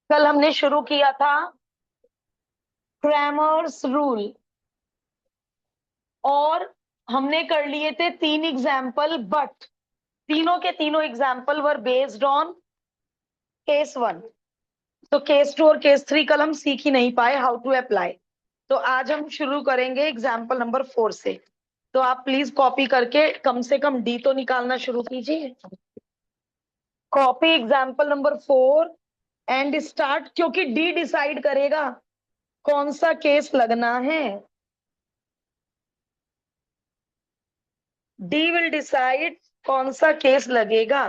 कल हमने शुरू किया था क्रैमर्स रूल, और हमने कर लिए थे 3 एग्जाम्पल, बट तीनों के तीनों example were based on case 1। तो केस 2 और केस 3 कल हम सीख ही नहीं पाए हाउ टू अप्लाई। तो आज हम शुरू करेंगे एग्जाम्पल नंबर 4 से। तो आप प्लीज कॉपी करके कम से कम डी तो निकालना शुरू कीजिए। Copy example number 4 and start, क्योंकि डी डिसाइड करेगा कौन सा केस लगना है। डी विल डिसाइड कौन सा केस लगेगा।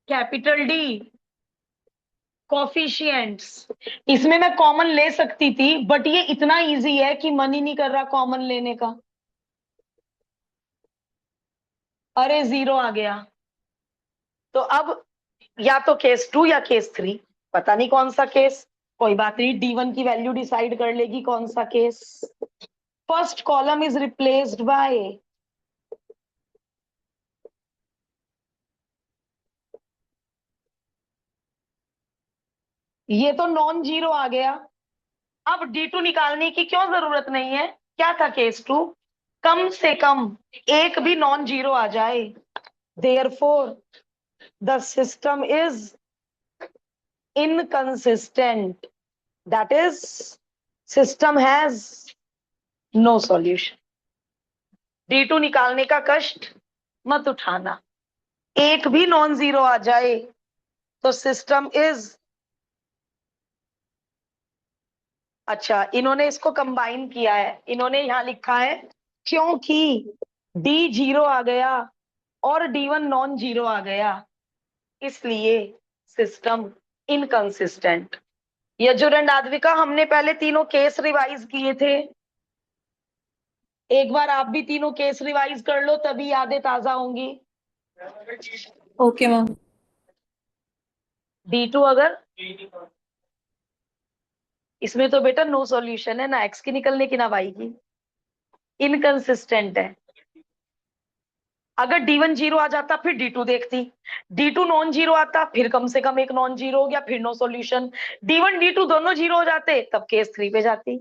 Capital D coefficients. इसमें मैं कॉमन ले सकती थी, बट ये इतना इजी है कि मन ही नहीं कर रहा कॉमन लेने का। अरे जीरो आ गया। तो अब या तो केस 2 या केस 3, पता नहीं कौन सा केस। कोई बात नहीं, D1 की वैल्यू डिसाइड कर लेगी कौन सा case. First column is replaced by, ये तो नॉन जीरो आ गया। अब D2 निकालने की क्यों जरूरत नहीं है। क्या था केस 2, कम से कम एक भी नॉन जीरो आ जाए। Therefore the system is inconsistent, that is system has no solution. D2 निकालने का कष्ट मत उठाना। एक भी नॉन जीरो आ जाए तो सिस्टम इज, अच्छा इन्होंने इसको कंबाइन किया है, इन्होंने यहां लिखा है क्योंकि डी जीरो आ गया और D1 नॉन जीरो आ गया, इसलिए सिस्टम इनकंसिस्टेंट। यजुर एंड आद्विका, हमने पहले तीनों केस रिवाइज किए थे। एक बार आप भी तीनों केस रिवाइज कर लो, तभी यादें ताजा होंगी। Okay ma'am. D2 अगर, इसमें तो बेटा नो सॉल्यूशन है, ना एक्स की निकलने की ना वाई की, इनकंसिस्टेंट है। अगर D1 जीरो आ जाता फिर D2 देखती, D2 नॉन जीरो आता फिर कम से कम एक नॉन जीरो हो गया, फिर नो सॉल्यूशन। D1 D2 दोनों जीरो हो जाते तब केस 3 पे जाती।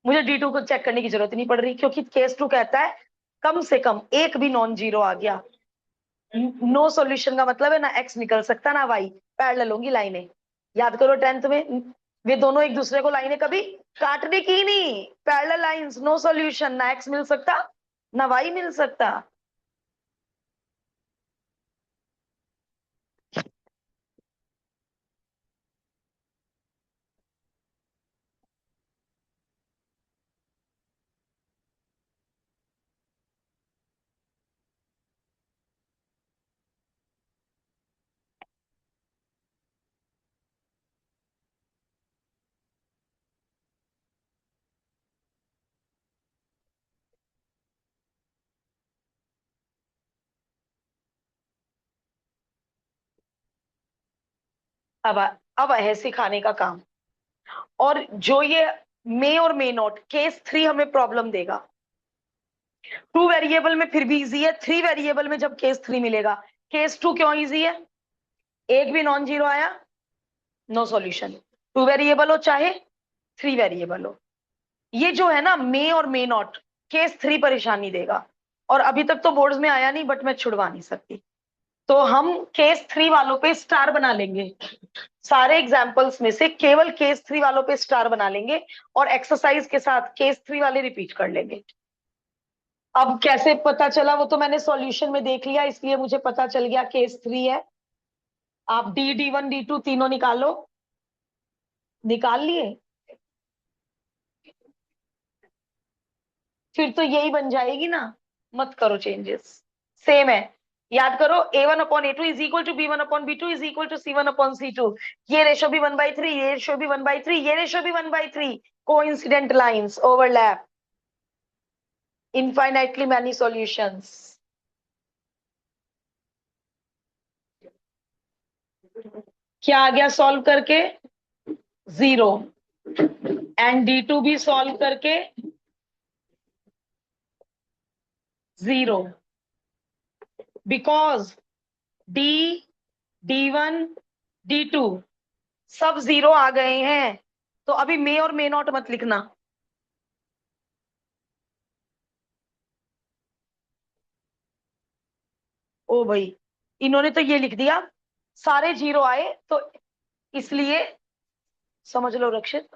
मुझे D2 को चेक करने की जरूरत नहीं पड़ रही, क्योंकि केस 2 कहता है कम से कम एक भी नॉन जीरो आ गया। नो सॉल्यूशन का मतलब है ना एक्स निकल सकता ना वाई, पैरेलल होंगी लाइनें। याद करो 10th में, वे दोनों एक दूसरे को लाइनें कभी काटने की नहीं, पैरेलल लाइंस, नो सॉल्यूशन, ना एक्स मिल सकता ना वाई मिल सकता। अब अब है सिखाने का काम। और जो ये मे और मे नॉट, केस 3 हमें प्रॉब्लम देगा। 2 वेरिएबल में फिर भी इजी है, 3 वेरिएबल में जब केस 3 मिलेगा। केस 2 क्यों इजी है, एक भी नॉन जीरो आया नो सॉल्यूशन। 2 वेरिएबल हो चाहे 3 वेरिएबल हो, ये जो है ना मे और मे नॉट, केस 3 परेशानी देगा। और अभी तक तो बोर्ड्स में आया नहीं, बट मैं छुड़वा नहीं सकती। तो हम केस 3 वालों पे स्टार बना लेंगे, सारे एग्जाम्पल्स में से केवल केस 3 वालों पे स्टार बना लेंगे, और एक्सरसाइज के साथ केस 3 वाले रिपीट कर लेंगे। अब कैसे पता चला वो तो मैंने सॉल्यूशन में देख लिया, इसलिए मुझे पता चल गया केस 3 है। आप D1 D2 तीनों निकालो। निकाल लिए, फिर तो यही बन जाएगी ना, मत करो चेंजेस, सेम है। याद करो A1/A2 is equal to B1/B2 is equal to C1/C2। ये रेशो भी 1/3, ये रेशो भी 1/3, ये रेशो भी 1/3। Coincident lines overlap, infinitely many solutions. क्या आ गया सॉल्व करके? 0। एंड D2 भी सॉल्व करके 0, बिकॉज D, D1, D2 सब 0 आ गए हैं। तो अभी मे और मे नॉट मत लिखना। ओ भाई, इन्होंने तो ये लिख दिया सारे 0 आए, तो इसलिए समझ लो रक्षित,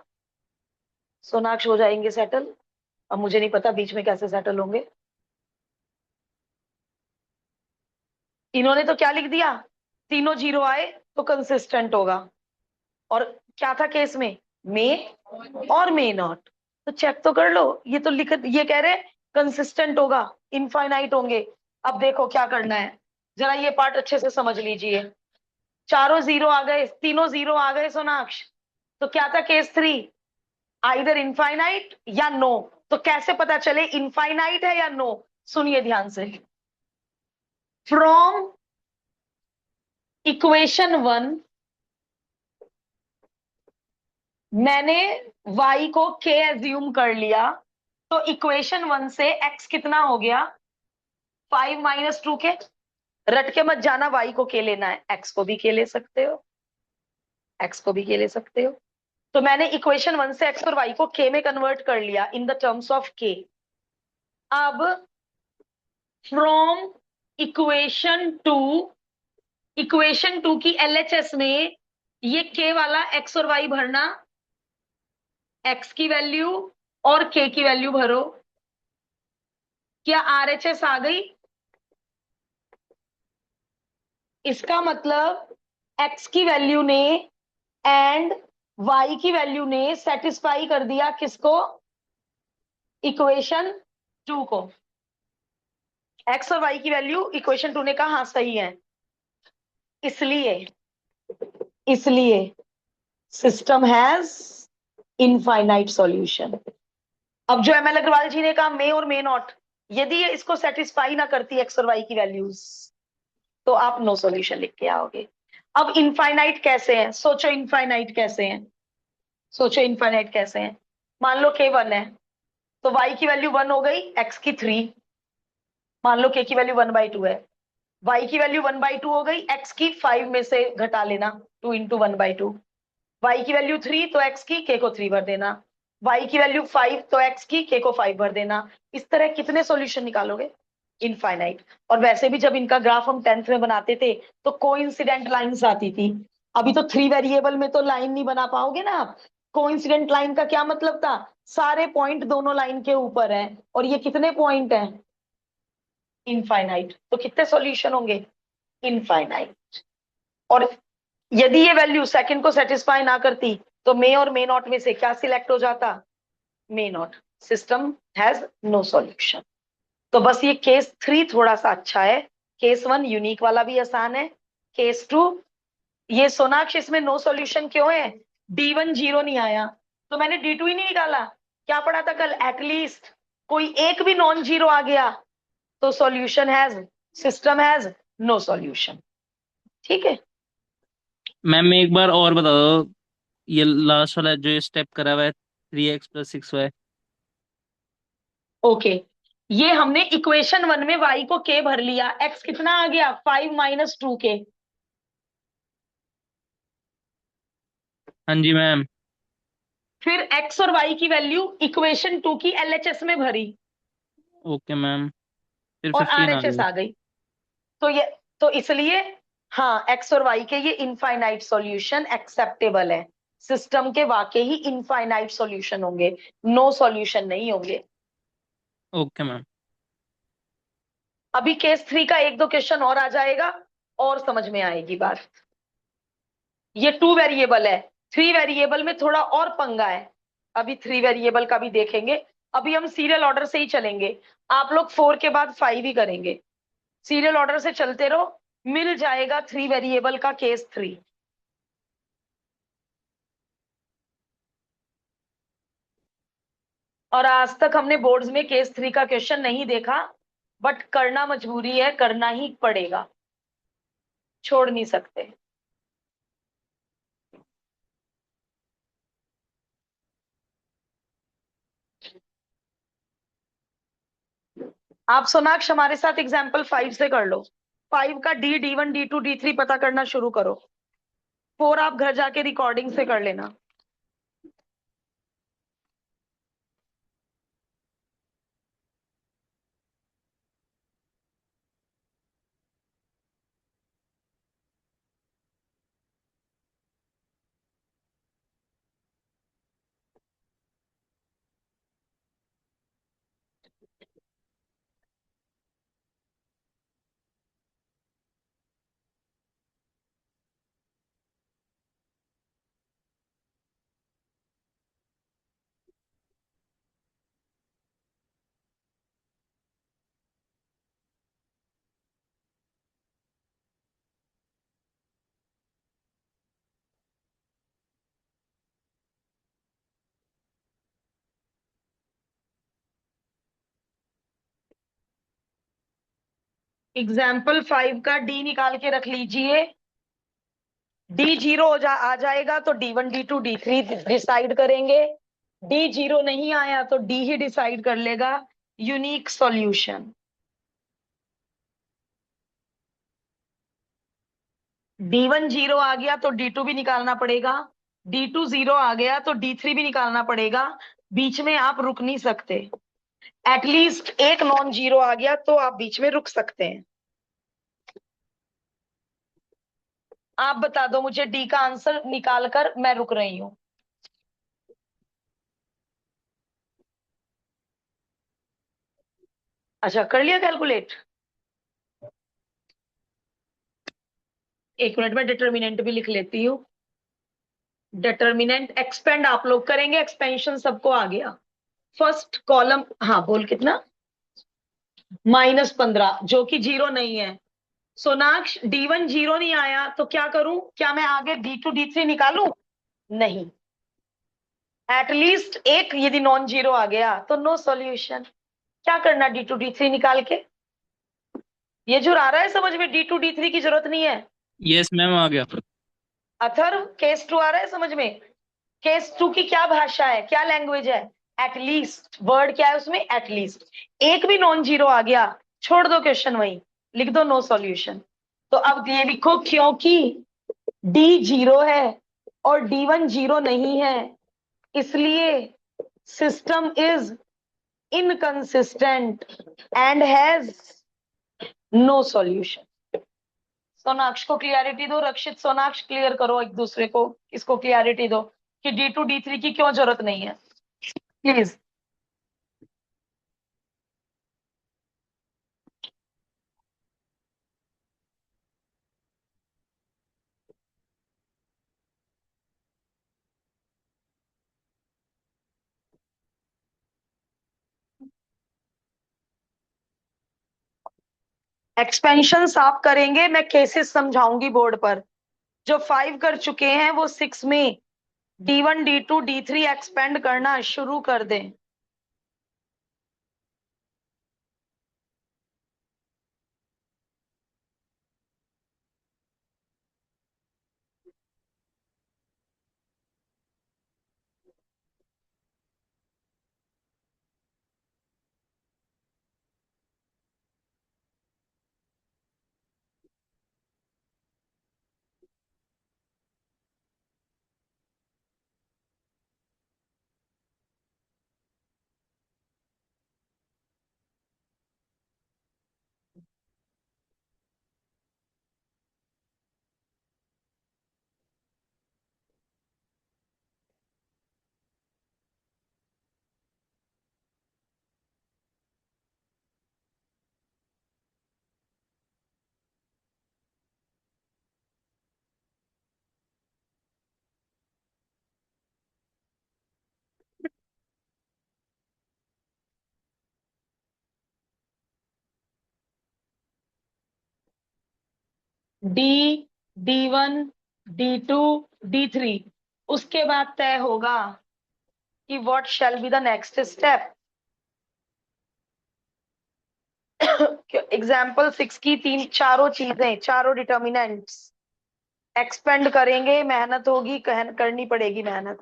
सोनाक्षी हो जाएंगे सेटल। अब मुझे नहीं पता बीच में कैसे सेटल होंगे। इन्होंने तो क्या लिख दिया, तीनों 0 आए तो कंसिस्टेंट होगा। और क्या था केस में, मे और मे नॉट। तो चेक तो कर लो, ये तो लिख, ये कह रहे कंसिस्टेंट होगा, इनफाइनाइट होंगे। अब देखो क्या करना है, जरा ये पार्ट अच्छे से समझ लीजिए। चारों 0 आ गए, तीनों 0 आ गए सोनाक्ष। तो क्या था केस 3, आइदर इनफाइनाइट या नो। तो कैसे पता चले इनफाइनाइट है या नो? सुनिए ध्यान से। फ्रॉम इक्वेशन 1 मैंने y को k एज्यूम कर लिया, तो इक्वेशन 1 से x कितना हो गया, 5 - 2k। रट के मत जाना, y को k लेना है, x को भी k ले सकते हो, x को भी k ले सकते हो। तो मैंने इक्वेशन 1 से x और y को k में कन्वर्ट कर लिया in the terms of k। अब फ्रॉम इक्वेशन 2, इक्वेशन 2 की एलएचएस में ये k वाला x और y भरना, x की वैल्यू और k की वैल्यू भरो। क्या आरएचएस आ गई? इसका मतलब x की वैल्यू ने एंड y की वैल्यू ने सेटिस्फाई कर दिया किसको, इक्वेशन 2 को। x और y की वैल्यू इक्वेशन 2 ने कहा हाँ सही है, इसलिए इसलिए सिस्टम हैज इनफाइनाइट सॉल्यूशन। अब जो एमएल अग्रवाल जी ने कहा मे और मे नॉट, यदि ये इसको सेटिस्फाई ना करती एक्स और वाई की वैल्यूज, तो आप नो सॉल्यूशन लिख के आओगे। अब इनफाइनाइट कैसे हैं, सोचो इनफाइनाइट कैसे हैं, सोचो इनफाइनाइट कैसे हैं। मान लो के 1 है, तो y की वैल्यू 1 हो गई, x की 3। मान लो k की वैल्यू 1/2 है, y की वैल्यू 1/2 हो गई, x की 5 में से घटा लेना, 2 × 1/2। y की वैल्यू 3 तो x की k को 3 भर देना, y की वैल्यू 5 तो x की k को 5 भर देना। इस तरह कितने सॉल्यूशन निकालोगे, इनफाइनाइट। और वैसे भी जब इनका ग्राफ हम 10th में बनाते थे तो कोइंसिडेंट लाइंस आती थी। अभी तो 3 वेरिएबल में तो लाइन नहीं बना पाओगे ना आप। कोइंसिडेंट लाइन का क्या मतलब था, सारे पॉइंट दोनों लाइन के ऊपर है, और ये कितने पॉइंट हैं, इनफाइनाइट। तो कितने सॉल्यूशन होंगे, इनफाइनाइट। और यदि ये वैल्यू सेकंड को सेटिस्फाई ना करती, तो मे और मे नॉट में से क्या सिलेक्ट हो जाता, may not. System has no solution. तो बस ये केस 3 थोड़ा सा अच्छा है, केस 1 यूनिक वाला भी आसान है। केस 2, ये सोनाक्षी इसमें नो सॉल्यूशन क्यों है, D1 0 नहीं आया, तो मैंने D2 ही नहीं निकाला। क्या पढ़ा था कल, एटलीस्ट कोई एक भी नॉन जीरो आ गया तो solution has, system has no solution. ठीक है। मैम एक बार और बता दो, ये लास्ट वाला जो स्टेप करा हुआ है 3x + 6y। ओके, ये हमने इक्वेशन 1 में y को k भर लिया, x कितना आ गया, 5 - 2k। हाँ जी मैम। फिर x और y की वैल्यू इक्वेशन 2 की एलएचएस में भरी, ओके मैम, फिर और 15 आ आरएचएस गई। आ गई। तो ये, तो इसलिए हाँ, x और y के ये इनफाइनाइट सॉल्यूशन एक्सेप्टेबल है। सिस्टम के वाकई ही इनफाइनाइट सॉल्यूशन होंगे, नो सॉल्यूशन नहीं होंगे। Okay ma'am. अभी केस 3 का एक दो क्वेश्चन और आ जाएगा और समझ में आएगी बात। ये 2 वेरिएबल है, 3 वेरिएबल में थोड़ा और पंगा है। अभी 3 वेरिएबल का भी देखेंगे। अभी हम सीरियल ऑर्डर से ही चलेंगे, आप लोग 4 के बाद 5 ही करेंगे। सीरियल ऑर्डर से चलते रहो, मिल जाएगा 3 वेरिएबल का केस 3। और आज तक हमने बोर्ड्स में केस 3 का क्वेश्चन नहीं देखा, बट करना मजबूरी है, करना ही पड़ेगा, छोड़ नहीं सकते। आप सोनाक्षी हमारे साथ एग्जाम्पल 5 से कर लो। 5 का D1 D2 D3 पता करना शुरू करो। 4 आप घर जाके रिकॉर्डिंग से कर लेना। एग्जाम्पल 5 का D निकाल के रख लीजिए। D0 आ जाएगा तो D1 D2 D3 डिसाइड करेंगे। D0 नहीं आया तो D ही डिसाइड कर लेगा। Unique solution. D1 0 आ गया तो D2 भी निकालना पड़ेगा। D2 0 आ गया तो D3 भी निकालना पड़ेगा। बीच में आप रुक नहीं सकते। एटलीस्ट एक नॉन जीरो आ गया तो आप बीच में रुक सकते हैं। आप बता दो मुझे D का आंसर निकाल कर, मैं रुक रही हूं। अच्छा, कर लिया कैलकुलेट। एक मिनट में डिटर्मिनेंट भी लिख लेती हूँ। डिटर्मिनेंट एक्सपेंड आप लोग करेंगे, एक्सपेंशन सबको आ गया। फर्स्ट कॉलम, हाँ बोल कितना, -15 जो कि जीरो नहीं है। सोनाक्ष D1 जीरो नहीं आया तो क्या करूं? क्या मैं आगे D2 D3 निकालूं? नहीं। एटलीस्ट एक यदि नॉन जीरो आ गया तो नो सॉल्यूशन। क्या करना D2 D3 निकाल के? ये जो आ रहा है समझ में, D2 D3 की जरूरत नहीं है। यस मैम आ गया। अथर्व केस 2 आ रहा है समझ में? केस 2 की क्या भाषा है, क्या लैंग्वेज है? एटलीस्ट। वर्ड क्या है उसमें? एटलीस्ट। एक भी नॉन जीरो आ गया, छोड़ दो क्वेश्चन वहीं, लिख दो नो सॉल्यूशन। तो अब ये लिखो, क्योंकि D जीरो है और D1 जीरो नहीं है, इसलिए system is inconsistent and has no solution. Sonaksh को क्लियरिटी दो, रक्षित सोनाक्ष क्लियर करो एक दूसरे को, इसको क्लियरिटी दो कि D2 D3 की क्यों जरूरत नहीं है, प्लीज। एक्सपेंशन आप करेंगे, मैं केसेस समझाऊंगी बोर्ड पर। जो 5 कर चुके हैं वो 6 में D1 D2 D3 एक्सपेंड करना शुरू कर दें। D D1 D2 D3, उसके बाद तय होगा कि what shall be the next step. Example 6 की तीन चारों चीजें, चारों डिटर्मिनेंट्स एक्सपेंड करेंगे, मेहनत होगी, करनी पड़ेगी मेहनत।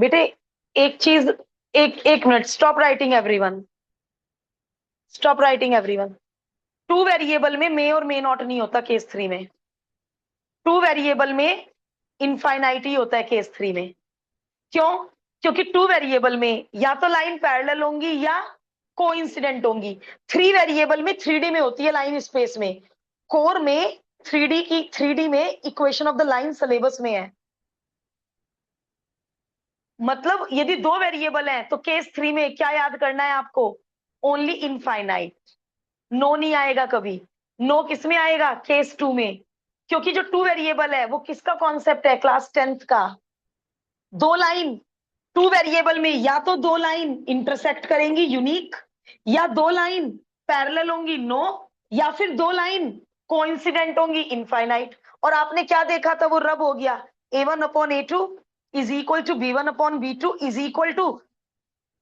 बेटे एक चीज, एक minute, stop writing everyone, stop writing everyone. Two variable में मे और मे नॉट नहीं होता केस 3 में। टू वेरिएबल में इनफाइनाइट होता है केस 3 में। क्यों? क्योंकि टू वेरिएबल में या तो लाइन पैरेलल होंगी या कोइंसिडेंट होंगी। थ्री वेरिएबल में 3D में होती है लाइन स्पेस में, कोर में 3D में equation of the line syllabus में है। मतलब यदि दो वेरिएबल हैं तो केस 3 में क्या याद करना है आपको? Only infinite. नो नहीं आएगा कभी। नो किस में आएगा? केस 2 में। क्योंकि जो टू वेरिएबल है वो किसका कॉन्सेप्ट है? क्लास 10th का। दो लाइन टू वेरिएबल में, या तो दो लाइन इंटरसेक्ट करेंगी यूनिक, या दो लाइन पैरेलल होंगी नो, या फिर दो लाइन कोइंसिडेंट होंगी इनफाइनाइट। और आपने क्या देखा था? वो रब हो गया, A1/A2 is equal to B1/B2 is equal to.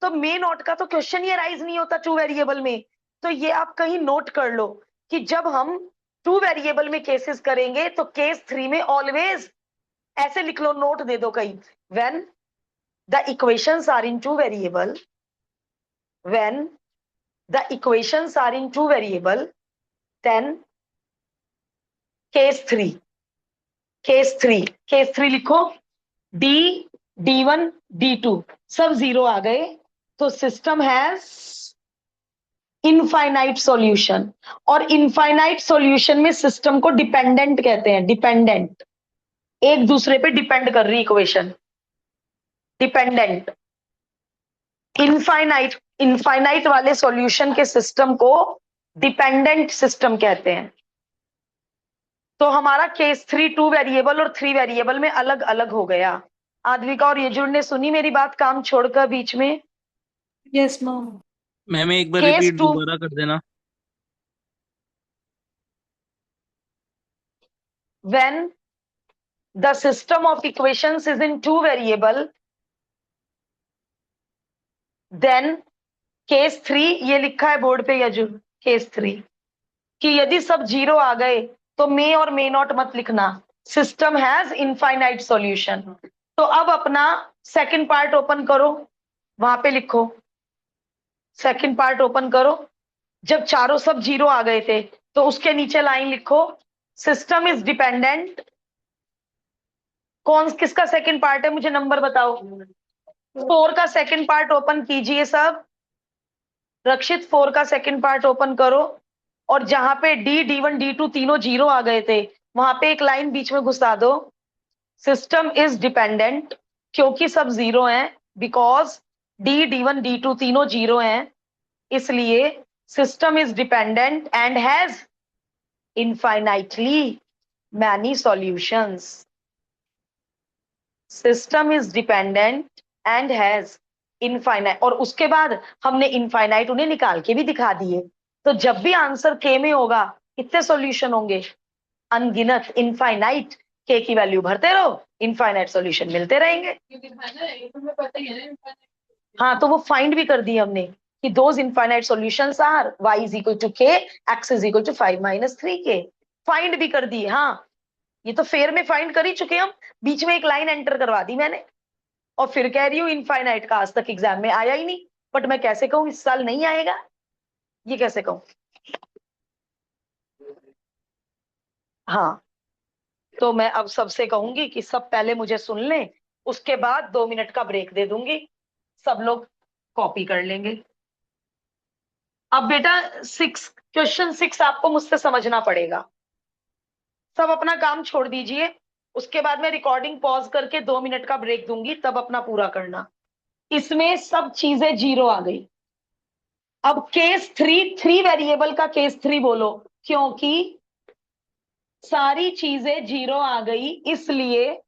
तो मे नॉट का तो क्वेश्चन ही अराइज नहीं होता टू वेरिएबल में। तो ये आप कहीं नोट कर लो कि जब हम टू वेरिएबल में केसेस करेंगे तो केस 3 में ऑलवेज ऐसे लिख लो, नोट दे दो कहीं, when the equations are in two variable, when the equations are in two variable, then case 3 लिखो, d d1 d2 सब जीरो आ गए तो सिस्टम हैज इनफाइनाइट सॉल्यूशन। और इनफाइनाइट सॉल्यूशन में सिस्टम को डिपेंडेंट कहते हैं, डिपेंडेंट, एक दूसरे पे डिपेंड कर रही इक्वेशन, डिपेंडेंट। इनफाइनाइट वाले सॉल्यूशन के सिस्टम को डिपेंडेंट सिस्टम कहते हैं। तो हमारा केस 3 टू वेरिएबल और 3 वेरिएबल में अलग अलग हो गया। आद्विका और यजुर ने सुनी मेरी बात काम छोड़कर बीच में? Yes, ma'am. मैम एक बार केस रिपीट 2, दोबारा कर देना। when the system of equations is in two variable, then case 3, ये लिखा है बोर्ड पे यजुर, केस 3 कि यदि सब जीरो आ गए तो मे और मे नॉट मत लिखना, सिस्टम हैज इनफाइनाइट सॉल्यूशन। तो अब अपना सेकंड पार्ट ओपन करो, वहां पे लिखो, सेकंड पार्ट ओपन करो। जब चारों सब जीरो आ गए थे तो उसके नीचे लाइन लिखो, सिस्टम इज डिपेंडेंट। कौन किसका सेकंड पार्ट है मुझे नंबर बताओ? 4 का सेकंड पार्ट ओपन कीजिए सब। रक्षित 4 का सेकंड पार्ट ओपन करो, और जहां पे D1 D2 तीनों जीरो आ गए थे वहां पे एक लाइन बीच में घुसा दो, सिस्टम इज डिपेंडेंट। क्योंकि सब जीरो हैं, बिकॉज D1 D2 तीनों जीरो हैं, इसलिए system is dependent and has infinitely many solutions. System is dependent and has infinite. और उसके बाद हमने इनफाइनाइट उन्हें निकाल के भी दिखा दिए। तो जब भी आंसर के में होगा कितने सॉल्यूशन होंगे? अनगिनत, इनफाइनाइट। के की वैल्यू भरते रहो, इनफाइनाइट सॉल्यूशन मिलते रहेंगे। हाँ, तो वो फाइंड भी कर दी हमने कि those infinite solutions are y is equal to k, x is equal to 5 - 3k। Find भी कर दी। हाँ, ये तो फेयर में फाइंड कर ही चुके हम, बीच में एक लाइन एंटर करवा दी मैंने। और फिर कह रही हूँ इनफाइनाइट का आज तक एग्जाम में आया ही नहीं। बट मैं कैसे कहूँ इस साल नहीं आएगा, ये कैसे कहूँ? हाँ, तो मैं अब सबसे कहूंगी कि सब पहले मुझे सुन लें, उसके बाद 2 मिनट का ब्रेक दे दूंगी, सब लोग कॉपी कर लेंगे। अब बेटा क्वेश्चन 6 आपको मुझसे समझना पड़ेगा। सब अपना काम छोड़ दीजिए, उसके बाद मैं रिकॉर्डिंग पॉज करके 2 मिनट का ब्रेक दूंगी, तब अपना पूरा करना। इसमें सब चीजें जीरो आ गई। अब केस 3 वेरिएबल का केस 3 बोलो, क्योंकि सारी चीजें जीरो आ गई, इसलिए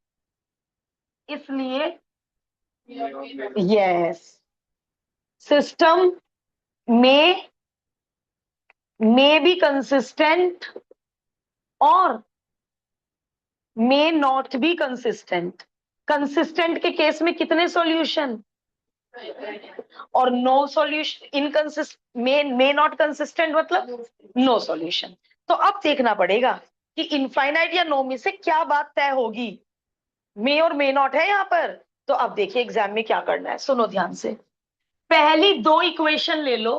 yes, system may be consistent और may not be consistent. Consistent के केस में कितने सॉल्यूशन? और no solution, may not consistent मतलब नो सॉल्यूशन। तो अब देखना पड़ेगा कि इनफाइनाइट या नो में से क्या बात तय होगी। मे और मे नॉट है यहाँ पर, तो अब देखिए एग्जाम में क्या करना है, सुनो ध्यान से। पहली दो इक्वेशन ले लो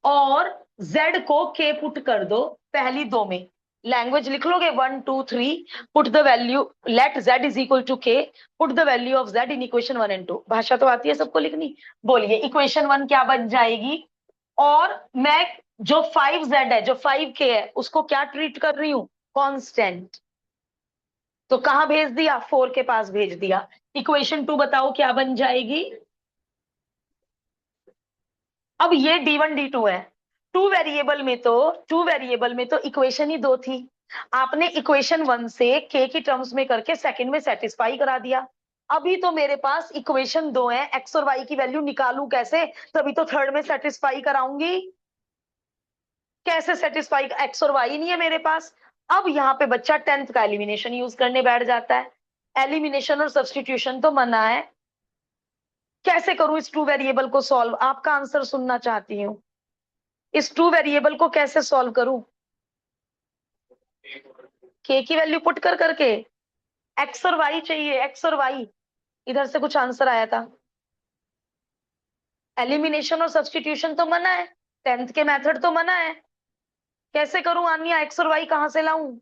और z को k पुट कर दो पहली दो में। लैंग्वेज लिख लोगे 1 2 3, put the value, let z is equal to k, put the value of z in equation 1 and 2। भाषा तो आती है सबको लिखनी। बोलिए इक्वेशन 1 क्या बन जाएगी, और मैं जो 5z है, जो 5k है, उसको क्या ट्रीट कर रही हूं, कांस्टेंट। तो कहां भेज दिया, 4 के पास भेज दिया। इक्वेशन 2 बताओ क्या बन जाएगी। अब ये d1 d2 है। टू वेरिएबल में तो इक्वेशन ही दो थी। आपने इक्वेशन 1 से k की टर्म्स में करके सेकंड में सेटिस्फाई करा दिया। अभी तो मेरे पास इक्वेशन 2 है, x और y की वैल्यू निकालूं कैसे, तभी तो थर्ड में सेटिस्फाई कराऊंगी। कैसे सेटिस्फाई, x और y नहीं है मेरे पास। अब यहाँ पे बच्चा 10th का एलिमिनेशन यूज करने बैठ जाता है। एलिमिनेशन और सब्स्टिट्यूशन तो मना है। कैसे करूं इस टू वेरिएबल को सॉल्व, आपका आंसर सुनना चाहती हूँ। इस टू वेरिएबल को कैसे सॉल्व करूं, k की वैल्यू पुट कर करके। x और y चाहिए, x और y। इधर से कुछ आंसर आया था। एलिमिनेशन और सब्स्टिट्यूशन तो मना है, 10th के मेथड तो मना है। कैसे करूं आनिया, x और y कहां से लाऊं।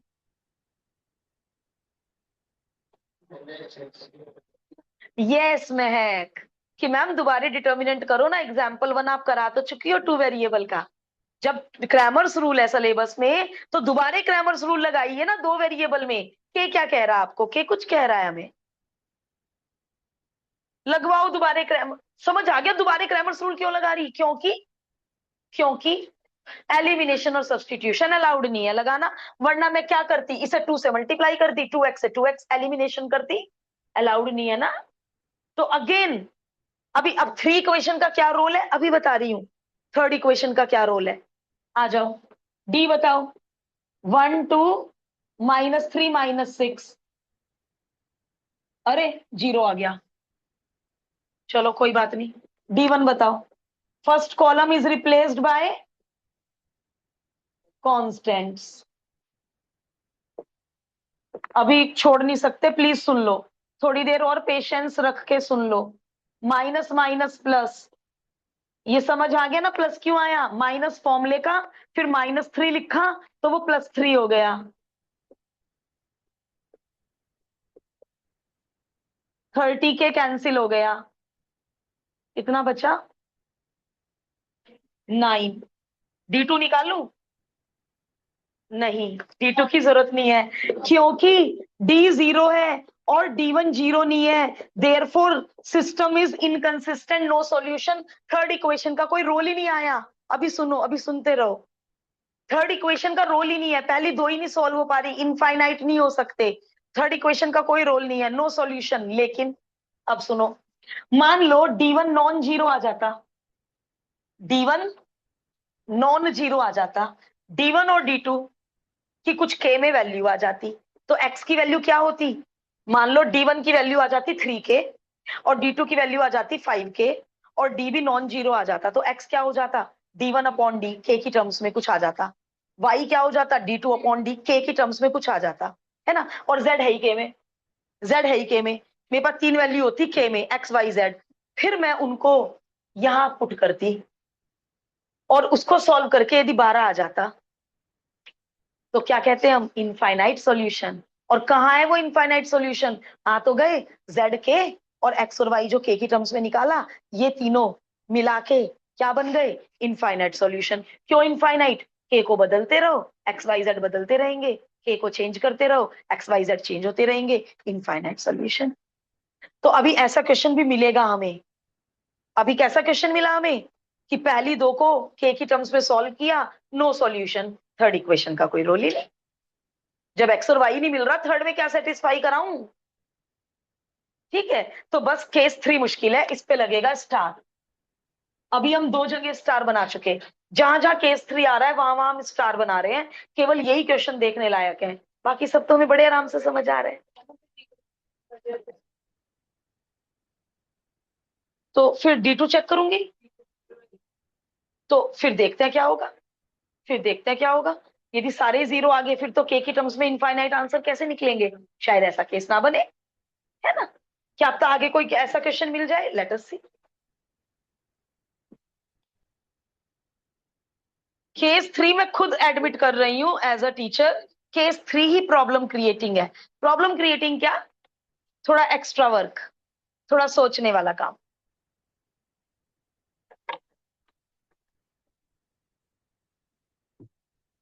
यस महक, कि मैम दोबारा डिटर्मिनेंट करो ना। एग्जाम्पल 1 आप करा तो चुकी हो टू वेरिएबल का। जब क्रैमर्स रूल है सिलेबस में तो दोबारा क्रैमर्स रूल लगाइए ना दो वेरिएबल में। के क्या कह रहा है आपको, के कुछ कह रहा है हमें, लगवाओ दोबारा क्रैमर। समझ आ गया दोबारा क्रैमर्स रूल क्यों लगा रही, क्योंकि क्योंकि एलिमिनेशन और सब्स्टिट्यूशन अलाउड नहीं है लगाना। वरना मैं क्या करती, इसे 2 से मल्टीप्लाई करती, 2x से 2x एलिमिनेशन करती। अलाउड नहीं है ना। तो अगेन अभी अब 3 इक्वेशन का क्या रोल है अभी बता रही हूं। थर्ड इक्वेशन का क्या रोल है, आ जाओ। डी बताओ। 1 2 -3 -6। अरे 0 आ गया, चलो कोई बात नहीं। D1 बताओ। First column is replaced by constants. अभी छोड़ नहीं सकते, प्लीज सुन लो, थोड़ी देर और पेशेंस रख के सुन लो। माइनस माइनस प्लस, ये समझ आ गया ना, प्लस क्यों आया, माइनस फॉर्मूले का, फिर -3 लिखा तो वो +3 हो गया। 30 के कैंसिल हो गया, कितना बचा, 9। D2 निकाल लूं, नहीं D2 की जरूरत नहीं है, क्योंकि D 0 है और D1 0 नहीं है। Therefore system is inconsistent, no solution. Third equation का कोई रोल ही नहीं आया। अभी सुनो, अभी सुनते रहो। थर्ड इक्वेशन का रोल ही नहीं है, पहली दो ही नहीं सॉल्व हो पा रही, इनफाइनाइट नहीं हो सकते। थर्ड इक्वेशन का कोई रोल नहीं है, नो सॉल्यूशन। लेकिन अब सुनो, मान लो D1 नॉन जीरो आ जाता, D1 नॉन जीरो आ जाता, D1 और D2 की कुछ k में वैल्यू आ जाती, तो x की वैल्यू क्या होती। मान लो D1 की वैल्यू आ जाती 3k और D2 की वैल्यू आ जाती 5k और D भी नॉन जीरो आ जाता, तो x क्या हो जाता, D1 अपॉन डी, k की टर्म्स में कुछ आ जाता। y क्या हो जाता, D2 अपॉन डी, k की टर्म्स में कुछ आ जाता, है ना। और z है ही k में, z है ही k में। मेरे पास तीन वैल्यू होती k में, x y z। फिर मैं उनको यहां पुट करती और उसको सॉल्व करके यदि 12 आ जाता तो क्या कहते हैं हम, इनफाइनाइट सॉल्यूशन। और कहाँ है वो इनफाइनाइट सॉल्यूशन, आ तो गए जेड के और एक्स और वाई जो के की टर्म्स में निकाला, ये तीनों मिला के क्या बन गए, इनफाइनाइट सॉल्यूशन। क्यों इनफाइनाइट, के को बदलते रहो, एक्स वाई जेड बदलते रहेंगे, के को चेंज करते रहो, एक्स वाई जेड चेंज होते रहेंगे, इनफाइनाइट सॉल्यूशन। तो अभी ऐसा क्वेश्चन भी मिलेगा हमें। अभी कैसा क्वेश्चन मिला हमें कि पहली दो को के की टर्म्स में सॉल्व किया, नो सॉल्यूशन, थर्ड इक्वेशन का कोई रोल ही नहीं। जब एक्स और वाई नहीं मिल रहा, थर्ड में क्या सेटिस्फाई कराऊं। ठीक है, तो बस केस 3 मुश्किल है, इस पे लगेगा स्टार। अभी हम दो जगह स्टार बना चुके, जहां जहां केस 3 आ रहा है वहां वहां हम स्टार बना रहे हैं। केवल यही क्वेश्चन देखने लायक है, बाकी सब तो हमें बड़े आराम से समझ आ रहे हैं। तो फिर D2 चेक करूंगी, तो फिर देखते हैं क्या होगा, फिर देखते हैं क्या होगा। यदि सारे 0 आ गए फिर तो के की टर्म्स में इनफाइनाइट आंसर कैसे निकलेंगे, शायद ऐसा केस ना बने, है ना। क्या आपका आगे कोई ऐसा क्वेश्चन मिल जाए? लेट अस सी। केस 3 में खुद एडमिट कर रही हूं एज अ टीचर, केस 3 ही प्रॉब्लम क्रिएटिंग है। प्रॉब्लम क्रिएटिंग क्या? थोड़ा एक्स्ट्रा वर्क, थोड़ा सोचने वाला काम।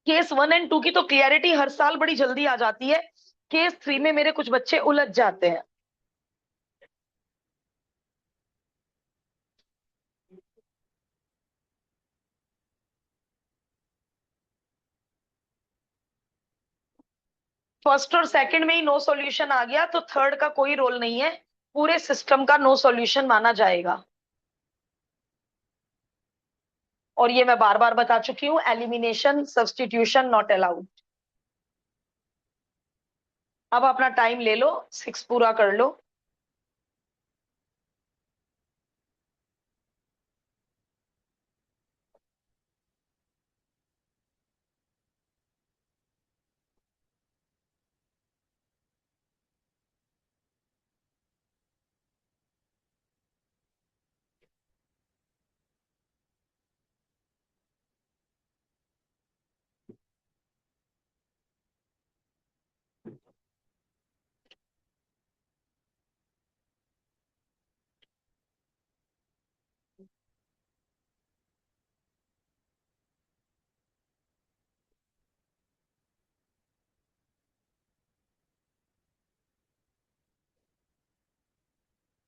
केस 1 एंड 2 की तो क्लियरिटी हर साल बड़ी जल्दी आ जाती है, केस 3 में मेरे कुछ बच्चे उलझ जाते हैं। फर्स्ट और सेकंड में ही नो सॉल्यूशन आ गया तो थर्ड का कोई रोल नहीं है, पूरे सिस्टम का नो सॉल्यूशन माना जाएगा। और ये मैं बार बार बता चुकी हूं, एलिमिनेशन सब्स्टिट्यूशन नॉट अलाउड। अब अपना टाइम ले लो, 6 पूरा कर लो।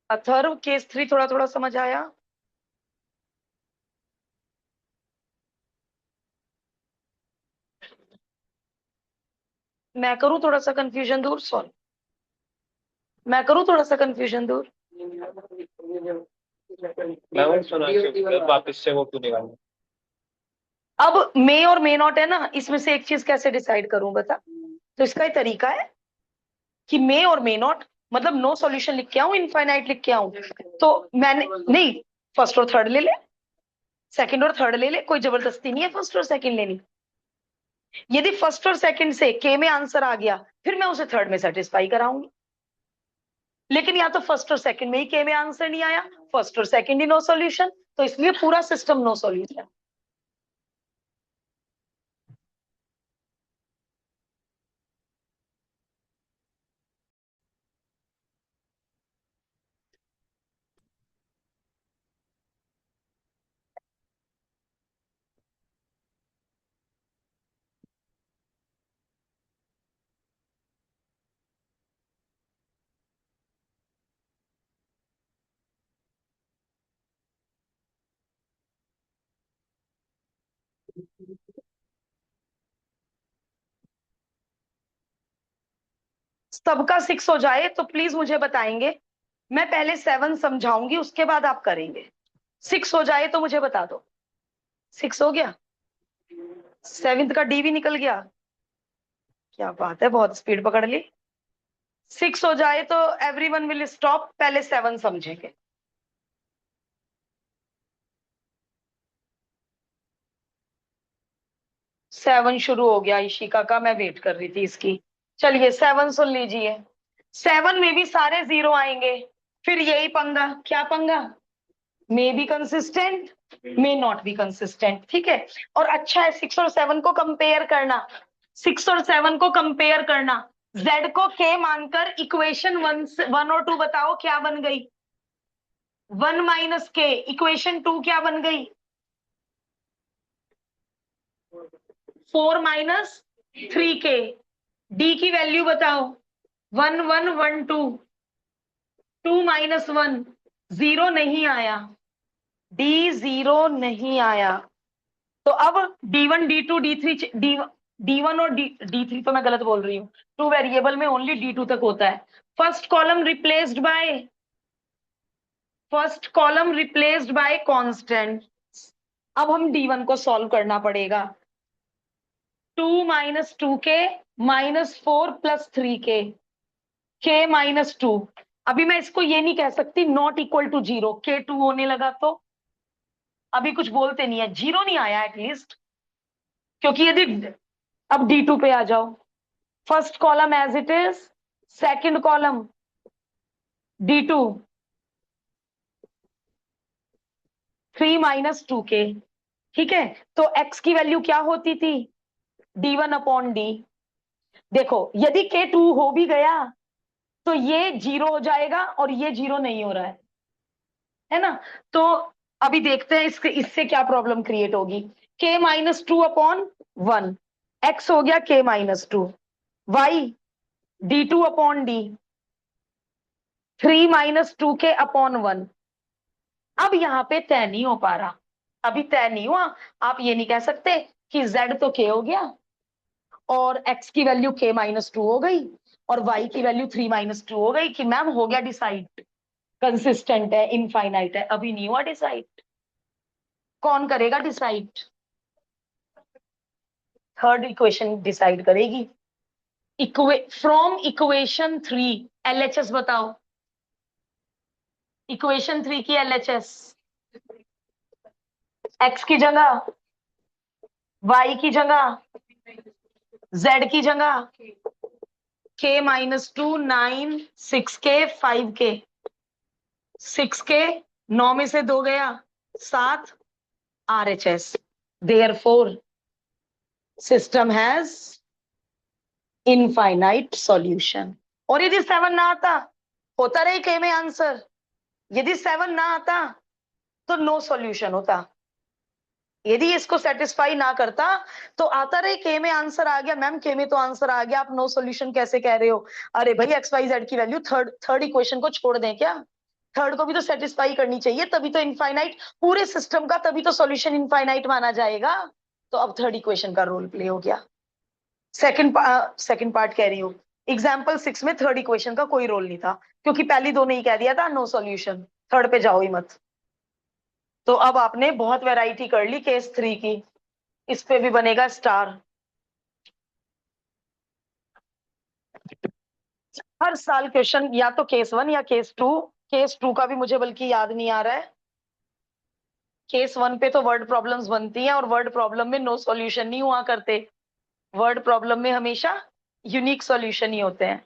अथर्व केस 3 थोड़ा थोड़ा समझ आया? मैं करूं थोड़ा सा कंफ्यूजन दूर? सॉरी, मैं करूं थोड़ा सा कंफ्यूजन दूर? वापस से वो क्यों निकालना? अब मे और मे नॉट है ना, इसमें से एक चीज कैसे डिसाइड करूं बता? तो इसका ही तरीका है कि मे और मे नॉट, मतलब नो सॉल्यूशन लिख के आऊं, इनफाइनाइट लिख के आऊं। तो मैंने नहीं, फर्स्ट और थर्ड ले ले, सेकंड और थर्ड ले ले, कोई जबरदस्ती नहीं है फर्स्ट और सेकंड लेनी। यदि फर्स्ट और सेकंड से के में आंसर आ गया, फिर मैं उसे थर्ड में सेटिस्फाई कराऊंगी। लेकिन या तो फर्स्ट और सेकंड में ही के में आंसर नहीं आया, फर्स्ट और सेकंड ही नो सॉल्यूशन, तो इसलिए पूरा सिस्टम नो सॉल्यूशन। सबका 6 हो जाए तो प्लीज मुझे बताएंगे, मैं पहले 7 समझाऊंगी उसके बाद आप करेंगे। 6 हो जाए तो मुझे बता दो। 6 हो गया, 7th का डी भी निकल गया, क्या बात है, बहुत स्पीड पकड़ ली। 6 हो जाए तो एवरीवन विल स्टॉप, पहले 7 समझेंगे। सेवन शुरू हो गया ईशिका का, मैं वेट कर रही थी इसकी। चलिए 7 सुन लीजिए। 7 में भी सारे 0 आएंगे, फिर यही पंगा। क्या पंगा? मे be consistent, may not be consistent, ठीक है। और अच्छा है 6 और 7 को कंपेयर करना, 6 और 7 को कंपेयर करना। z को k मानकर इक्वेशन 1 और 2 बताओ क्या बन गई? 1 माइनस के। इक्वेशन 2 क्या बन गई? 4 माइनस 3k। डी की वैल्यू बताओ? 1 1 1 2, 2 माइनस 1, 0 नहीं आया, डी 0 नहीं आया। तो अब D1 D2 D3 D1 और D3 तो मैं गलत बोल रही हूँ, 2 वेरिएबल में ओनली D2 तक होता है। First column replaced by constant. अब हम D1 को सॉल्व करना पड़ेगा। 2 minus 2k minus 4 plus 3k, k minus 2। अभी मैं इसको ये नहीं कह सकती नॉट इक्वल टू 0, k 2 होने लगा तो अभी कुछ बोलते नहीं है, 0 नहीं आया एटलीस्ट। क्योंकि यदि अब D2 पे आ जाओ, first column as it is, second column D2 3 - 2k, ठीक है। तो x की वैल्यू क्या होती थी, D1/D। देखो यदि k2 हो भी गया तो ये 0 हो जाएगा और ये 0 नहीं हो रहा है ना। तो अभी देखते हैं इसके इससे क्या प्रॉब्लम क्रिएट होगी। k-2/1, x हो गया k-2, y D2/D, 3 - 2k/1। अब यहाँ पे तय नहीं हो पा रहा, अभी तय नहीं हुआ। आप ये नहीं कह सकते कि z तो k हो गया और x की वैल्यू k-2 हो गई और y की वैल्यू 3 - 2 हो गई कि मैम हो गया डिसाइड, कंसिस्टेंट है, इनफाइनाइट है। अभी नहीं हुआ डिसाइड। कौन करेगा डिसाइड, थर्ड इक्वेशन डिसाइड करेगी। फ्रॉम इक्वेशन 3 LHS बताओ, इक्वेशन 3 की LHS, x की जगह, y की जगह, z की जगह, k-2 9, 6k 5k, 6k 9 में से 2 गया 7, RHS। Therefore system has infinite solution. और यदि 7 ना आता, होता रही के में आंसर, यदि 7 ना आता तो नो सॉल्यूशन होता। यदि इसको सेटिस्फाई ना करता तो आता रहे के में आंसर आ गया, मैम के में तो आंसर आ गया, आप नो सॉल्यूशन कैसे कह रहे हो। अरे भाई एक्स वाई जेड की वैल्यू थर्ड इक्वेशन को छोड़ दें क्या, थर्ड को भी तो सेटिस्फाई करनी चाहिए, तभी तो इनफाइनाइट पूरे सिस्टम का, तभी तो सॉल्यूशन इनफाइनाइट माना जाएगा। तो अब थर्ड इक्वेशन का रोल प्ले हो गया। सेकंड पार्ट कह रही हूँ, एग्जाम्पल 6 में थर्ड इक्वेशन का कोई रोल नहीं था क्योंकि पहली दो ने ही कह दिया था नो सॉल्यूशन, थर्ड पे जाओ ही मत। तो अब आपने बहुत वैरायटी कर ली केस 3 की, इस पे भी बनेगा स्टार। हर साल क्वेश्चन या तो केस 1 या केस 2, केस 2 का भी मुझे बल्कि याद नहीं आ रहा है। केस 1 पे तो वर्ड प्रॉब्लम्स बनती हैं और वर्ड प्रॉब्लम में नो सॉल्यूशन नहीं हुआ करते, वर्ड प्रॉब्लम में हमेशा यूनिक सॉल्यूशन ही होते हैं।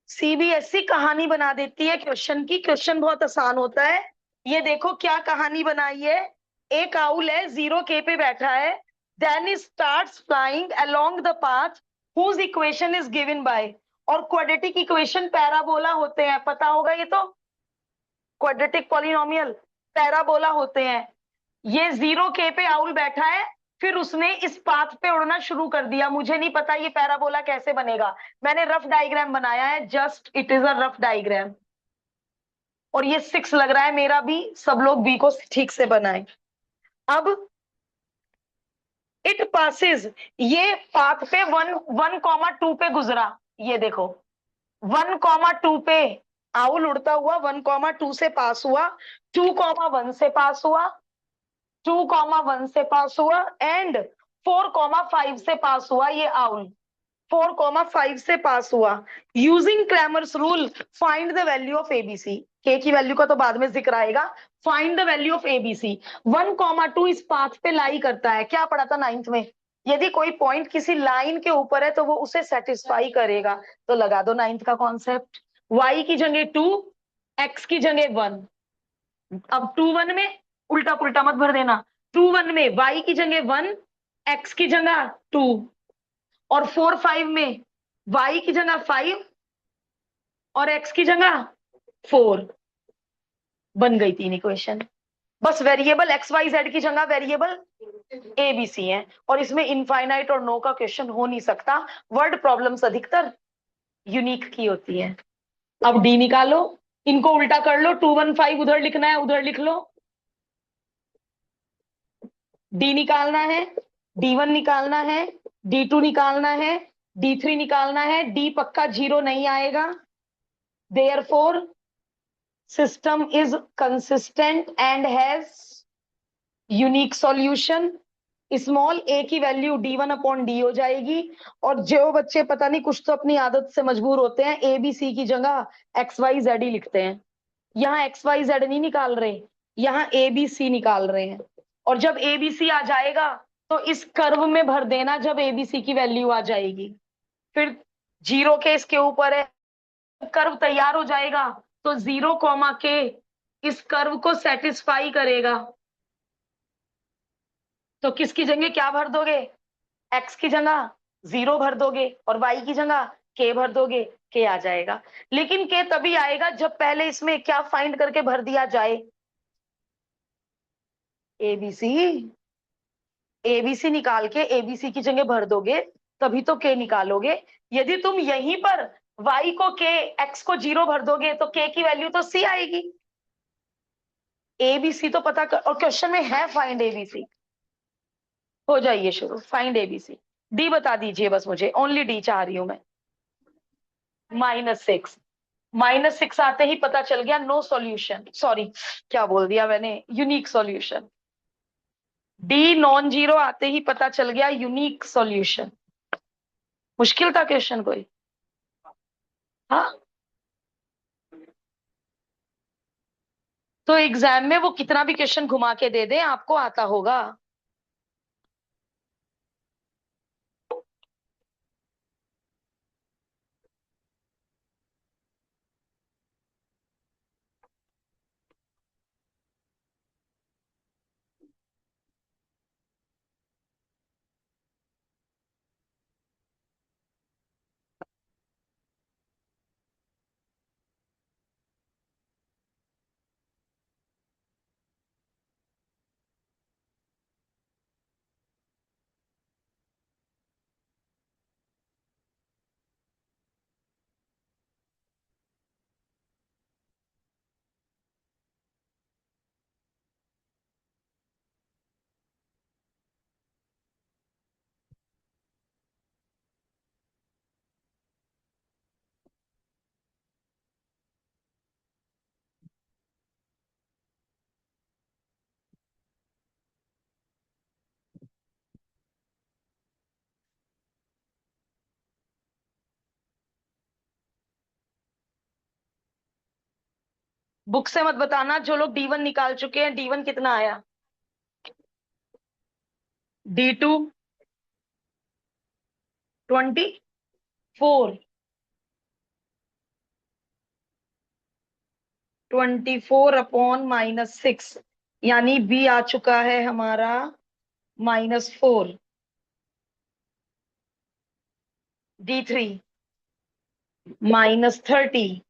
सीबीएसई कहानी बना देती है क्वेश्चन की, क्वेश्चन बहुत आसान होता है। ये देखो क्या कहानी बनाई है, एक आउल है 0k पे बैठा है, then it starts flying along the path whose equation is given by, और क्वाड्रेटिक इक्वेशन पैराबोला होते हैं, पता होगा ये तो, क्वाड्रेटिक पॉलिनोमियल पैराबोला होते हैं। ये 0k पे आउल बैठा है, फिर उसने इस पाथ पे उड़ना शुरू कर दिया। मुझे नहीं पता ये पैराबोला कैसे बनेगा, मैंने रफ डायग्राम बनाया है, just it is a rough diagram. और ये 6 लग रहा है मेरा भी, सब लोग बी को ठीक से बनाए। अब इट पासिस, ये पाथ पे 1,2 पे गुजरा, ये देखो 1,2 पे आउल उड़ता हुआ 1,2 से पास हुआ, 2,1 से पास हुआ, 2,1 से पास हुआ एंड 4,5 से पास हुआ। ये आउल 4,5 से पास हुआ। Using Cramer's rule find the value of ABC. के की वैल्यू का तो बाद में जिक्र आएगा। Find the value of ABC. 1,2 इस पाथ पे लाई करता है, क्या पढ़ा था 9th में, यदि कोई पॉइंट किसी लाइन के ऊपर है तो वो उसे सेटिस्फाई करेगा। तो लगा दो 9th का कॉन्सेप्ट, y की जगह 2, x की जगह 1। अब 2,1 में उल्टा पुल्टा मत भर देना, 2,1 में y की जगह 1, x की जगह 2, और 4,5 में y की जगह 5 और x की जगह 4। बन गई 3 इक्वेशन। बस वेरिएबल एक्स वाई जेड की जगह वेरिएबल ए बी सी है, और इसमें इनफाइनाइट और नो का क्वेश्चन हो नहीं सकता। वर्ड प्रॉब्लम्स अधिकतर यूनिक की होती है। अब डी निकालो, इनको उल्टा कर लो, 215 उधर लिखना है, उधर लिख लो। डी निकालना है, D1 निकालना है, D2 निकालना है, D3 निकालना है। डी पक्का 0 नहीं आएगा। Therefore system is consistent and has unique solution. Small a की वैल्यू D1/D हो जाएगी। और जो बच्चे पता नहीं कुछ तो अपनी आदत से मजबूर होते हैं, ए बी सी की जगह XYZ ही लिखते हैं। यहाँ XYZ नहीं निकाल रहे, यहाँ ABC निकाल रहे हैं। और जब ABC आ जाएगा तो इस कर्व में भर देना, जब ABC की वैल्यू आ जाएगी। फिर 0 के इसके ऊपर है, कर्व तैयार हो जाएगा तो 0, के इस कर्व को सेटिस्फाई करेगा। तो किसकी जगह क्या भर दोगे, x की जगह 0 भर दोगे और y की जगह k भर दोगे, k आ जाएगा। लेकिन k तभी आएगा जब पहले इसमें क्या फाइंड करके भर दिया जाए, एबीसी। एबीसी निकाल के एबीसी की जगह भर दोगे तभी तो k निकालोगे। यदि तुम यहीं पर y को k, x को 0 भर दोगे तो k की वैल्यू तो c आएगी। एबीसी तो पता कर, और क्वेश्चन में है फाइंड एबीसी। हो जाइए शुरू, फाइंड एबीसी। डी बता दीजिए बस, मुझे ओनली डी चाह रही हूं मैं। -6, -6 आते ही पता चल गया नो सॉल्यूशन, सॉरी क्या बोल दिया मैंने, unique solution. D non zero आते ही पता चल गया यूनिक सॉल्यूशन। मुश्किल था क्वेश्चन कोई? हाँ, तो एग्जाम में वो कितना भी क्वेश्चन घुमा के दे दे, आपको आता होगा। बुक से मत बताना, जो लोग D1 निकाल चुके हैं। D1 कितना आया, D2 24, 24/-6, यानी बी आ चुका है हमारा -4। D3 -30,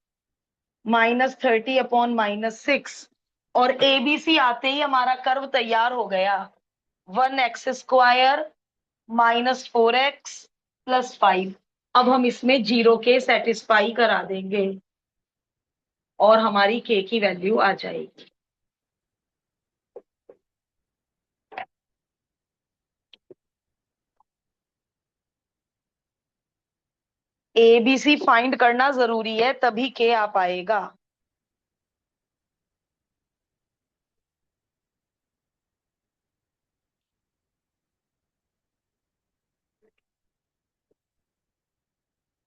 -30/-6। और ABC आते ही हमारा कर्व तैयार हो गया, 1x² -4x + 5। अब हम इसमें 0 के सेटिस्फाई करा देंगे। और हमारी के की वैल्यू आ जाएगी। ABC फाइंड करना जरूरी है, तभी के आ पाएगा।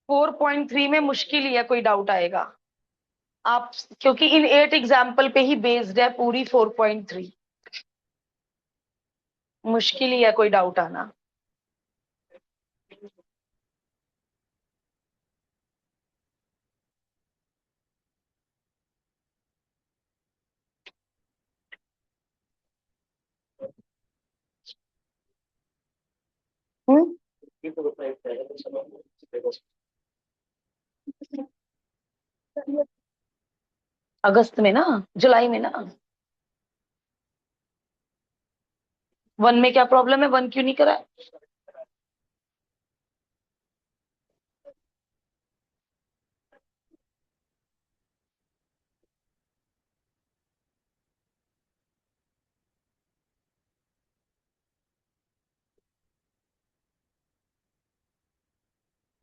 फोर 4.3 में मुश्किल ही है कोई डाउट आएगा आप, क्योंकि इन 8 एग्जाम्पल पे ही बेस्ड है पूरी 4.3। मुश्किल ही है कोई डाउट आना। हम्म अगस्त में ना, जुलाई में ना। 1 में क्या प्रॉब्लम है, 1 क्यों नहीं करा है?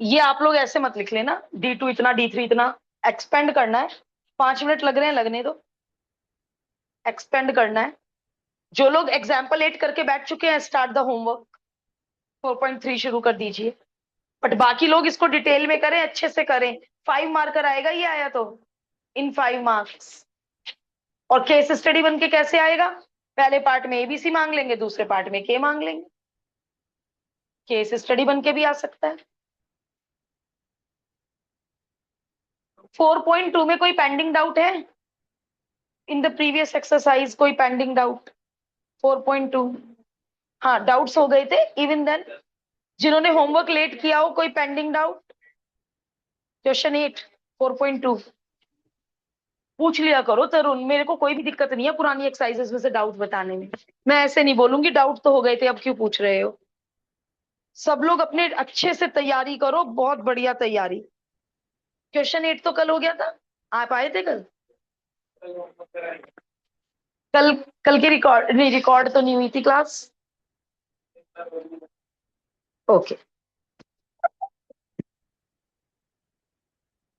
ये आप लोग ऐसे मत लिख लेना, D2 इतना, D3 इतना। एक्सपेंड करना है, 5 मिनट लग रहे हैं, लगने दो। एक्सपेंड करना है। जो लोग एग्जाम्पल 8 करके बैठ चुके हैं, स्टार्ट द होमवर्क। 4.3 शुरू कर दीजिए। बट बाकी लोग इसको डिटेल में करें, अच्छे से करें। 5 मार्कर आएगा, ये आया तो इन 5 मार्क्स। और केस स्टडी बन के कैसे आएगा? पहले पार्ट में ABC मांग लेंगे, दूसरे पार्ट में के मांग लेंगे। केस स्टडी बन के भी आ सकता है। 4.2 में कोई पेंडिंग डाउट है? इन द प्रीवियस एक्सरसाइज कोई पेंडिंग डाउट? 4.2, हाँ डाउट्स हो गए थे इवन देन। जिन्होंने होमवर्क लेट किया हो, कोई पेंडिंग डाउट? क्वेश्चन 8 4.2 पूछ लिया करो तरुण, मेरे को कोई भी दिक्कत नहीं है पुरानी एक्सरसाइजेस में से डाउट बताने में। मैं ऐसे नहीं बोलूंगी डाउट तो हो गए थे, अब क्यों पूछ रहे हो। सब लोग अपने अच्छे से तैयारी करो, बहुत बढ़िया तैयारी। क्वेश्चन 8 तो कल हो गया था, आप आए थे कल? कल कल की रिकॉर्ड नहीं, रिकॉर्ड तो नहीं हुई थी class. Okay.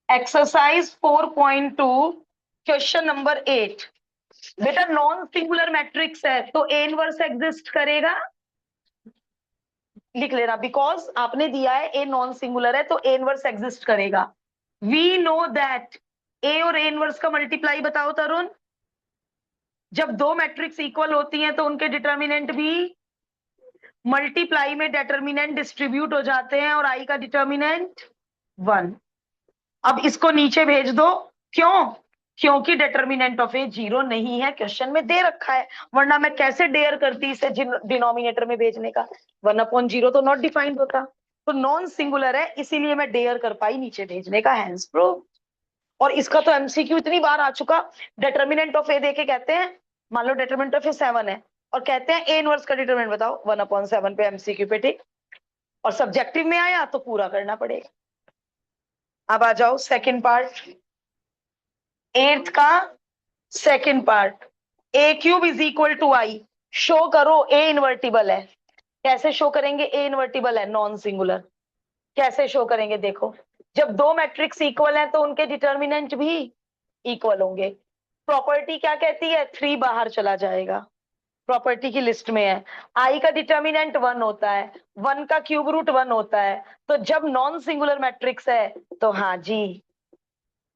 Exercise 4.2 question number 8। बेटा नॉन सिंगुलर मैट्रिक्स है तो ए इनवर्स एग्जिस्ट करेगा। लिख लेना, बिकॉज आपने दिया है ए नॉन सिंगुलर है तो ए इनवर्स एग्जिस्ट करेगा। वी नो दैट ए और ए इनवर्स का मल्टीप्लाई बताओ तरुण। जब दो मैट्रिक्स इक्वल होती हैं तो उनके डिटर्मिनेंट भी मल्टीप्लाई में डिटर्मिनेंट डिस्ट्रीब्यूट हो जाते हैं, और आई का डिटर्मिनेंट 1। अब इसको नीचे भेज दो। क्यों? क्योंकि डिटर्मिनेंट ऑफ ए 0 नहीं है, क्वेश्चन में दे रखा है। वरना मैं कैसे डेयर करती इसे डिनोमिनेटर में भेजने का। 1/0 तो नॉट डिफाइंड होता। तो नॉन सिंगुलर है, इसीलिए मैं डेयर कर पाई नीचे भेजने का, हैंस प्रूव। और इसका तो MCQ इतनी बार आ चुका। डिटर्मिनेंट ऑफ ए देके कहते हैं, मान लो डिटर्मिनेंट ऑफ ए 7 है, और कहते हैं ए इनवर्स का डिटर्मिनेंट बताओ, 1/7 पे MCQ पे टिक। और सब्जेक्टिव में आया तो पूरा करना पड़ेगा। अब आ जाओ सेकंड पार्ट, 8th का second part. A cube is equal to I. Show करो ए इनवर्टिबल है। कैसे शो करेंगे ए इनवर्टिबल है, नॉन सिंगुलर? कैसे शो करेंगे देखो, जब दो मैट्रिक्स इक्वल हैं तो उनके डिटर्मिनेंट भी इक्वल होंगे। प्रॉपर्टी क्या कहती है, 3 बाहर चला जाएगा, प्रॉपर्टी की लिस्ट में है। आई का डिटर्मिनेंट 1 होता है, 1 का क्यूब रूट 1 होता है। तो जब नॉन सिंगुलर मैट्रिक्स है तो हाँ जी,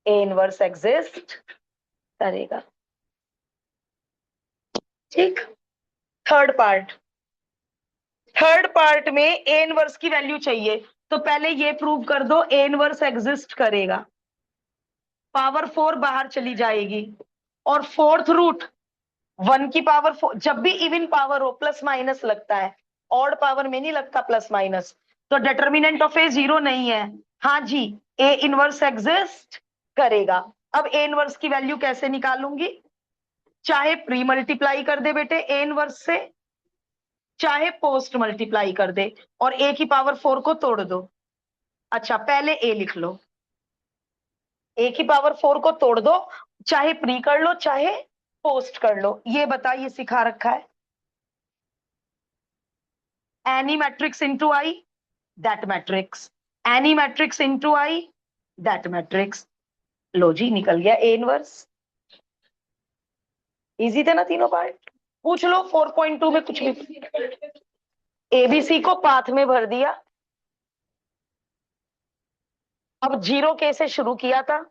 ए इनवर्स एग्जिस्ट करेगा। ठीक। थर्ड पार्ट, थर्ड पार्ट में ए इनवर्स की वैल्यू चाहिए, तो पहले ये प्रूव कर दो ए इनवर्स एग्जिस्ट करेगा। पावर 4 बाहर चली जाएगी, और फोर्थ रूट 1 की पावर 4, जब भी इवन पावर हो प्लस माइनस लगता है, ऑड पावर में नहीं लगता प्लस माइनस। तो डिटर्मिनेंट ऑफ ए 0 नहीं है, हाँ जी, ए इनवर्स एग्जिस्ट करेगा। अब ए इनवर्स की वैल्यू कैसे निकालूंगी? चाहे प्री मल्टीप्लाई कर दे बेटे ए इनवर्स से, चाहे पोस्ट मल्टीप्लाई कर दे, और ए की पावर 4 को तोड़ दो। अच्छा पहले ए लिख लो, ए की पावर 4 को तोड़ दो, चाहे प्री कर लो चाहे पोस्ट कर लो। ये बताइए, सिखा रखा है। Any matrix into I, that matrix, any matrix into I, that matrix. लो जी, निकल गया ए इनवर्स। इजी थे ना तीनों पार्ट? पूछ लो 4.2 में कुछ भी। एबीसी को पाथ में भर दिया। अब 0K से शुरू किया था,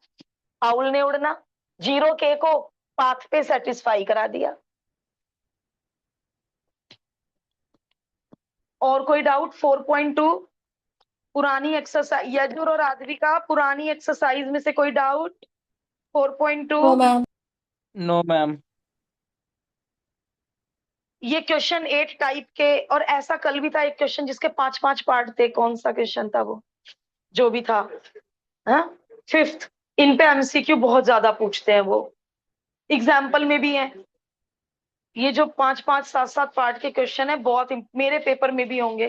फाउल ने उड़ना, 0K को पाथ पे सेटिस्फाई करा दिया। और कोई डाउट? 4.2 पुरानी एक्सरसाइज, यजुर और आद्विका, पुरानी एक्सरसाइज में से कोई doubt? 4.2 No, ma'am. No ma'am. ये क्वेश्चन 8 टाइप के, और ऐसा कल भी था एक क्वेश्चन जिसके 5-5 पार्ट थे। कौन सा क्वेश्चन था वो? जो भी था, हाँ, 5th। इन पे एमसीक्यू बहुत ज्यादा पूछते हैं, वो एग्जाम्पल में भी है। ये जो 5-5 7-7 पार्ट के क्वेश्चन है, बहुत मेरे पेपर में भी होंगे।